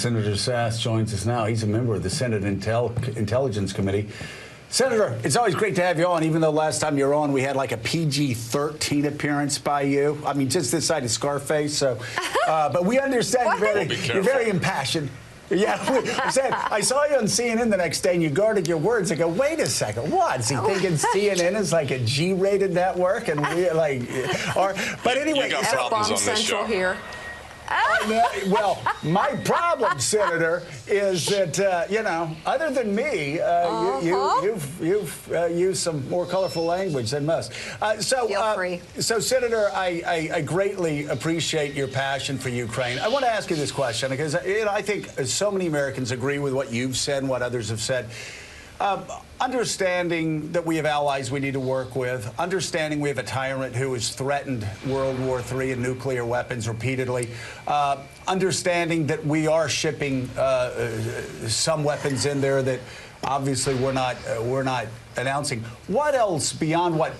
Senator Sasse joins us now. He's a member of the Senate Intelligence Committee. Senator, it's always great to have you on, even though last time you were on, we had like a PG-13 appearance by you. I mean, just this side of Scarface. So, but we understand you're very impassioned. Yeah, I saw you on CNN the next day, and you guarded your words. I go, wait a second, what? Is he thinking CNN is like a G-rated network? And we like, but anyway, you got problems on this show here. Well, my problem, Senator, is that you know, other than me, you've used some more colorful language than most. So, Senator, I greatly appreciate your passion for Ukraine. I want to ask you this question because I think so many Americans agree with what you've said and what others have said. Understanding that we have allies we need to work with, understanding we have a tyrant who has threatened World War III and nuclear weapons repeatedly, understanding that we are shipping some weapons in there that obviously we're not announcing. What else beyond what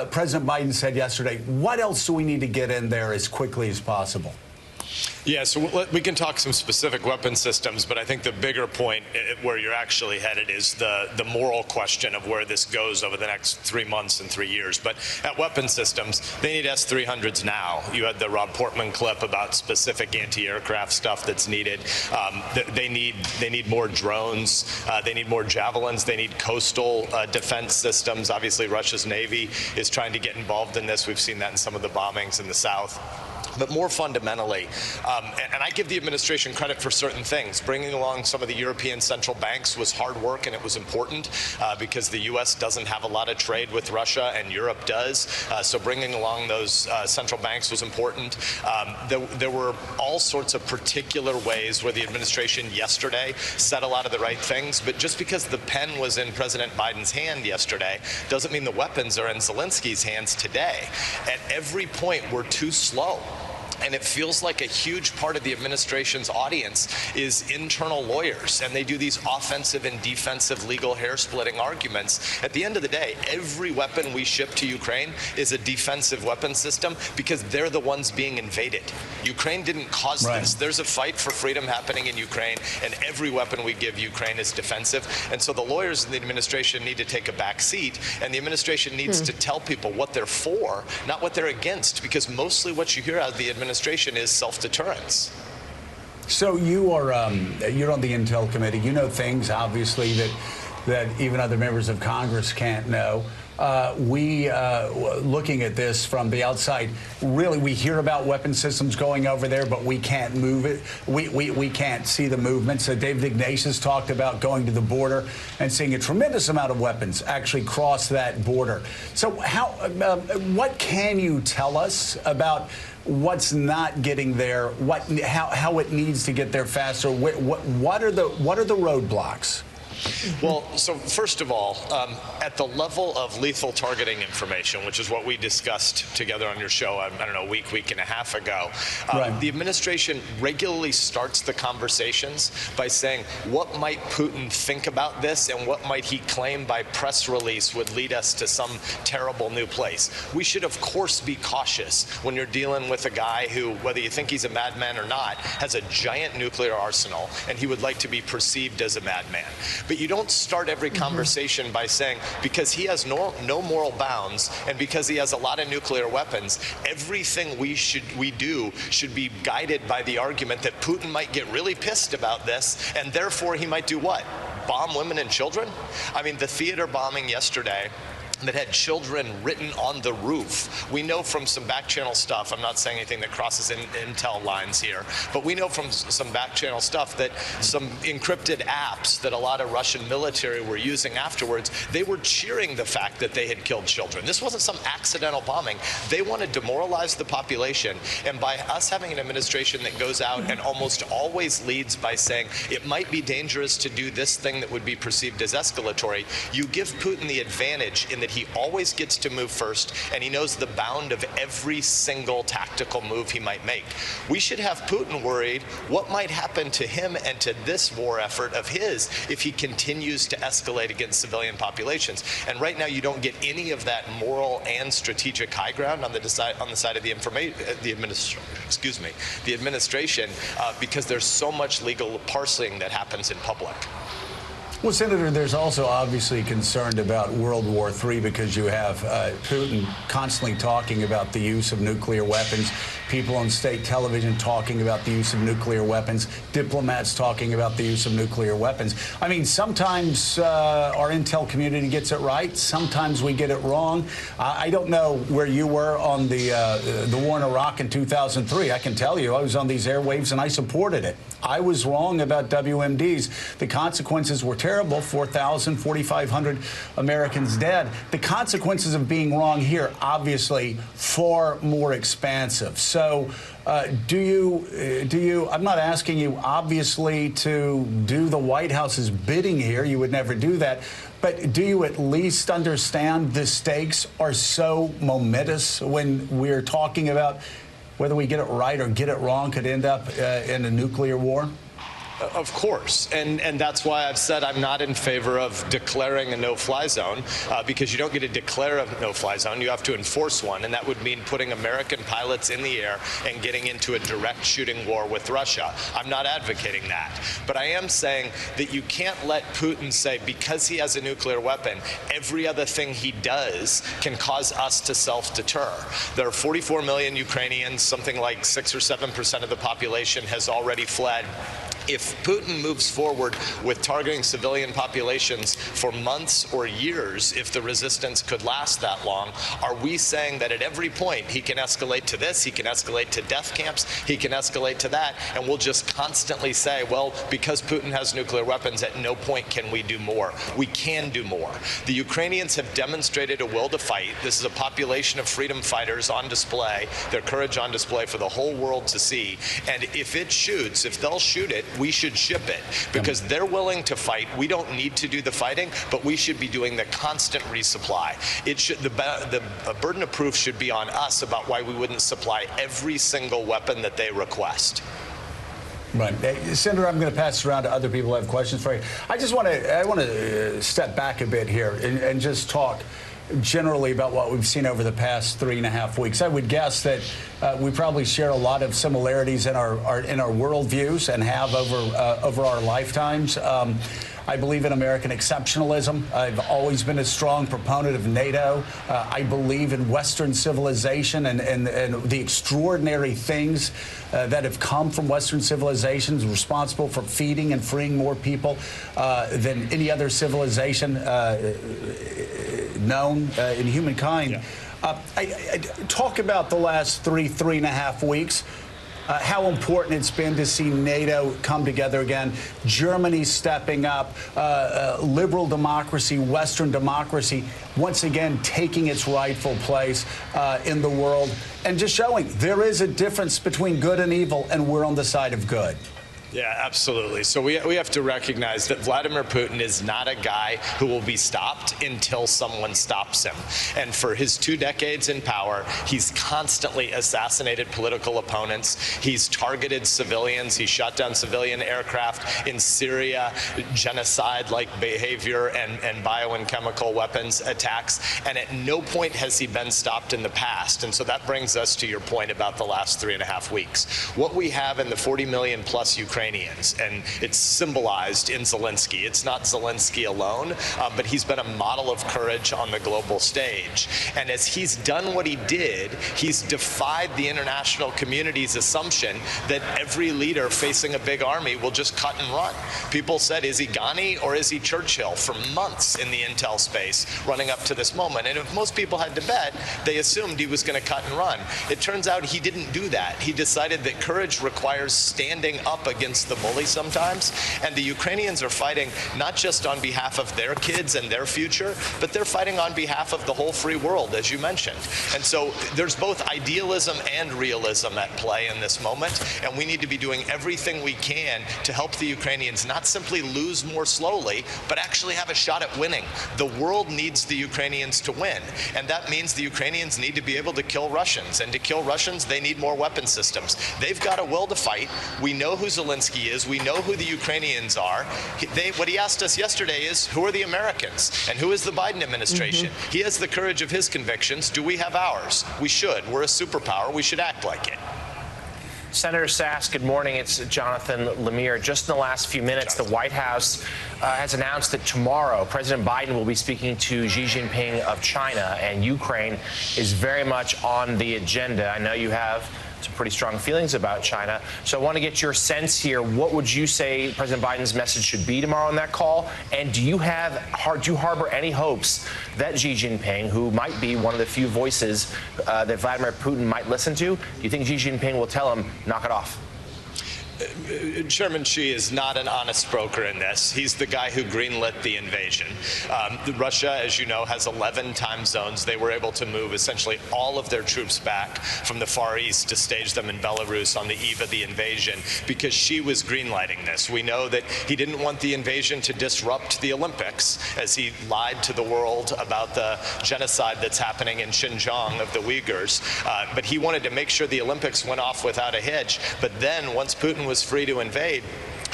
President Biden said yesterday? What else do we need to get in there as quickly as possible? Yeah, so we can talk some specific weapon systems, but I think the bigger point where you're actually headed is the moral question of where this goes over the next 3 months and 3 years. But at weapon systems, they need S-300s now. You had the Rob Portman clip about specific anti-aircraft stuff that's needed. They need more drones. They need more javelins. They need coastal defense systems. Obviously, Russia's Navy is trying to get involved in this. We've seen that in some of the bombings in the South. But more fundamentally, and I give the administration credit for certain things. Bringing along some of the European central banks was hard work, and it was important because the U.S. doesn't have a lot of trade with Russia, and Europe does. So bringing along those central banks was important. There were all sorts of particular ways where the administration yesterday said a lot of the right things. But just because the pen was in President Biden's hand yesterday doesn't mean the weapons are in Zelensky's hands today. At every point, we're too slow. And it feels like a huge part of the administration's audience is internal lawyers, and they do these offensive and defensive legal hair-splitting arguments. At the end of the day, every weapon we ship to Ukraine is a defensive weapon system because they're the ones being invaded. Ukraine didn't cause this. There's a fight for freedom happening in Ukraine, and every weapon we give Ukraine is defensive. And so the lawyers in the administration need to take a back seat, and the administration needs to tell people what they're for, not what they're against, because mostly what you hear out of the administration is self-deterrence. So you're on the Intel Committee. You know things, obviously, that even other members of Congress can't know. Looking at this from the outside, really, we hear about weapon systems going over there, but we can't move it. We can't see the movement. So David Ignatius talked about going to the border and seeing a tremendous amount of weapons actually cross that border. So what can you tell us about what's not getting there? How it needs to get there faster? What are the roadblocks? Well, so first of all, at the level of lethal targeting information, which is what we discussed together on your show, I don't know, a week and a half ago, the administration regularly starts the conversations by saying, what might Putin think about this and what might he claim by press release would lead us to some terrible new place? We should, of course, be cautious when you're dealing with a guy who, whether you think he's a madman or not, has a giant nuclear arsenal, and he would like to be perceived as a madman. But you don't start every conversation by saying, because he has no moral bounds and because he has a lot of nuclear weapons, everything we do should be guided by the argument that Putin might get really pissed about this, and therefore he might do what? Bomb women and children? I mean, the theater bombing yesterday that had children written on the roof. We know from some back-channel stuff, I'm not saying anything that crosses intel lines here, but we know from some back-channel stuff that some encrypted apps that a lot of Russian military were using afterwards, they were cheering the fact that they had killed children. This wasn't some accidental bombing. They want to demoralize the population, and by us having an administration that goes out and almost always leads by saying it might be dangerous to do this thing that would be perceived as escalatory, you give Putin the advantage in that he always gets to move first, and he knows the bound of every single tactical move he might make. We should have Putin worried what might happen to him and to this war effort of his if he continues to escalate against civilian populations. And right now, you don't get any of that moral and strategic high ground on the side of the administration, because there's so much legal parsing that happens in public. Well, Senator, there's also obviously concerned about World War III because you have Putin constantly talking about the use of nuclear weapons, people on state television talking about the use of nuclear weapons, diplomats talking about the use of nuclear weapons. I mean, sometimes our intel community gets it right. Sometimes we get it wrong. I don't know where you were on the war in Iraq in 2003. I can tell you I was on these airwaves and I supported it. I was wrong about WMDs. The consequences were terrible. 4,000, 4,500 Americans dead. The consequences of being wrong here, obviously, far more expansive. So do you, I'm not asking you, obviously, to do the White House's bidding here. You would never do that. But do you at least understand the stakes are so momentous when we're talking about whether we get it right or get it wrong could end up in a nuclear war? Of course, and that's why I've said I'm not in favor of declaring a no-fly zone, because you don't get to declare a no-fly zone, you have to enforce one, and that would mean putting American pilots in the air and getting into a direct shooting war with Russia. I'm not advocating that, but I am saying that you can't let Putin say because he has a nuclear weapon, every other thing he does can cause us to self-deter. There are 44 million Ukrainians, something like 6 or 7% of the population has already fled. If Putin moves forward with targeting civilian populations for months or years, if the resistance could last that long, are we saying that at every point he can escalate to this, he can escalate to death camps, he can escalate to that, and we'll just constantly say, well, because Putin has nuclear weapons, at no point can we do more. We can do more. The Ukrainians have demonstrated a will to fight. This is a population of freedom fighters on display, their courage on display for the whole world to see. And if it shoots, if they'll shoot it, we should ship it because they're willing to fight. We don't need to do the fighting, but we should be doing the constant resupply. It should, the burden of proof should be on us about why we wouldn't supply every single weapon that they request. Right. Hey, Senator, I'm going to pass it around to other people who have questions for you. I want to step back a bit here and just talk generally about what we've seen over the past 3.5 weeks. I would guess that we probably share a lot of similarities in our worldviews and have over our lifetimes. I believe in American exceptionalism. I've always been a strong proponent of NATO. I believe in Western civilization and the extraordinary things that have come from Western civilizations, responsible for feeding and freeing more people than any other civilization known in humankind. Yeah. I talk about the last 3.5 weeks. How important it's been to see NATO come together again, Germany stepping up, liberal democracy, Western democracy, once again taking its rightful place in the world, and just showing there is a difference between good and evil, and we're on the side of good. Yeah, absolutely. So we have to recognize that Vladimir Putin is not a guy who will be stopped until someone stops him. And for his 2 decades in power, he's constantly assassinated political opponents. He's targeted civilians. He shot down civilian aircraft in Syria, genocide-like behavior and bio and chemical weapons attacks. And at no point has he been stopped in the past. And so that brings us to your point about the last 3.5 weeks. What we have in the 40 million plus Ukrainians, and it's symbolized in Zelensky. It's not Zelensky alone, but he's been a model of courage on the global stage. And as he's done what he did, he's defied the international community's assumption that every leader facing a big army will just cut and run. People said, is he Ghani or is he Churchill for months in the intel space running up to this moment? And if most people had to bet, they assumed he was going to cut and run. It turns out he didn't do that. He decided that courage requires standing up against against the bully sometimes. And the Ukrainians are fighting not just on behalf of their kids and their future, but they're fighting on behalf of the whole free world, as you mentioned. And so there's both idealism and realism at play in this moment, and we need to be doing everything we can to help the Ukrainians not simply lose more slowly, but actually have a shot at winning. The world needs the Ukrainians to win, and that means the Ukrainians need to be able to kill Russians, and to kill Russians, they need more weapon systems. They've got a will to fight. We know who Zelensky is. We know who the Ukrainians are. What he asked us yesterday is, who are the Americans, and who is the Biden administration? He has the courage of his convictions. Do we have ours? We should. We're a superpower. We should act like it. Senator Sasse, good morning. It's Jonathan Lemire. Just in the last few minutes, the White House has announced that tomorrow President Biden will be speaking to Xi Jinping of China, and Ukraine is very much on the agenda. I know you have some pretty strong feelings about China. So I want to get your sense here. What would you say President Biden's message should be tomorrow on that call? And do you harbor any hopes that Xi Jinping, who might be one of the few voices that Vladimir Putin might listen to, do you think Xi Jinping will tell him, knock it off? Chairman Xi is not an honest broker in this. He's the guy who greenlit the invasion. Russia, as you know, has 11 time zones. They were able to move essentially all of their troops back from the Far East to stage them in Belarus on the eve of the invasion because Xi was greenlighting this. We know that he didn't want the invasion to disrupt the Olympics, as he lied to the world about the genocide that's happening in Xinjiang of the Uyghurs. But he wanted to make sure the Olympics went off without a hitch. But then, once Putin was free to invade,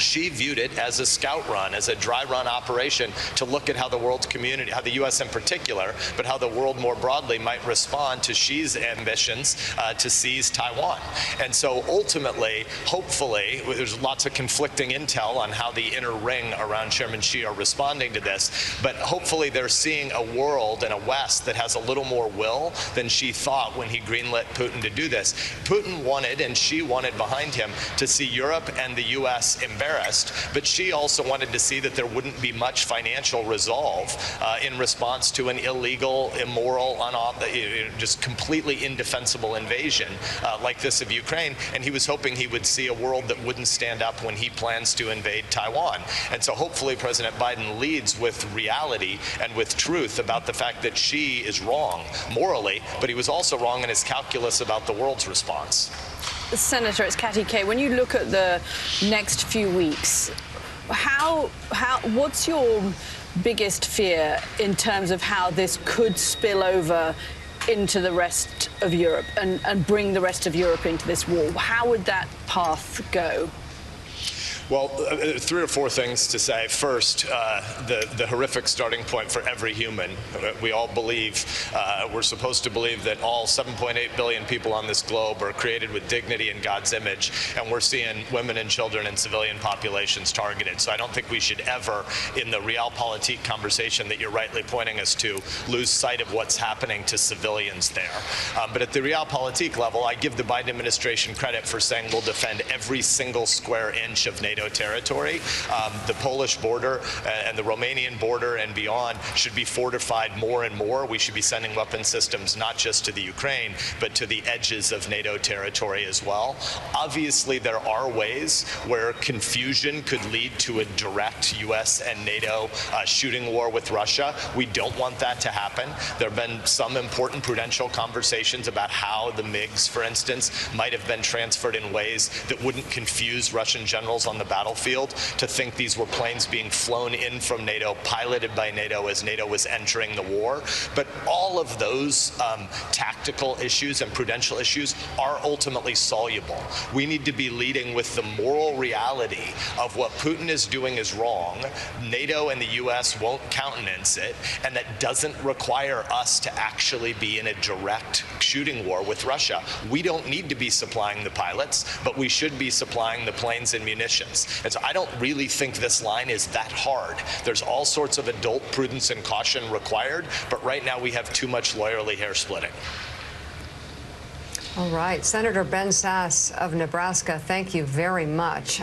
She viewed it as a scout run, as a dry run operation to look at how the world's community, how the U.S. in particular, but how the world more broadly might respond to Xi's ambitions to seize Taiwan. And so ultimately, hopefully, there's lots of conflicting intel on how the inner ring around Chairman Xi are responding to this, but hopefully they're seeing a world and a West that has a little more will than Xi thought when he greenlit Putin to do this. Putin wanted, and Xi wanted behind him, to see Europe and the U.S. embarrassed, but Xi also wanted to see that there wouldn't be much financial resolve in response to an illegal, immoral, just completely indefensible invasion like this of Ukraine, and he was hoping he would see a world that wouldn't stand up when he plans to invade Taiwan. And so hopefully President Biden leads with reality and with truth about the fact that Xi is wrong morally, but he was also wrong in his calculus about the world's response. Senator, it's Katty Kay. When you look at the next few weeks, what's your biggest fear in terms of how this could spill over into the rest of Europe and bring the rest of Europe into this war? How would that path go? Well, 3 or 4 things to say. First, the horrific starting point for every human. We all believe, we're supposed to believe that all 7.8 billion people on this globe are created with dignity in God's image, and we're seeing women and children and civilian populations targeted. So I don't think we should ever, in the realpolitik conversation that you're rightly pointing us to, lose sight of what's happening to civilians there. But at the realpolitik level, I give the Biden administration credit for saying we'll defend every single square inch of NATO territory. The Polish border and the Romanian border and beyond should be fortified more and more. We should be sending weapon systems not just to the Ukraine, but to the edges of NATO territory as well. Obviously, there are ways where confusion could lead to a direct U.S. and NATO shooting war with Russia. We don't want that to happen. There have been some important prudential conversations about how the MiGs, for instance, might have been transferred in ways that wouldn't confuse Russian generals on the battlefield to think these were planes being flown in from NATO, piloted by NATO as NATO was entering the war. But all of those tactical issues and prudential issues are ultimately soluble. We need to be leading with the moral reality of what Putin is doing is wrong. NATO and the U.S. won't countenance it, and that doesn't require us to actually be in a direct shooting war with Russia. We don't need to be supplying the pilots, but we should be supplying the planes and munitions. And so I don't really think this line is that hard. There's all sorts of adult prudence and caution required, but right now we have too much lawyerly hair splitting. All right. Senator Ben Sasse of Nebraska, thank you very much.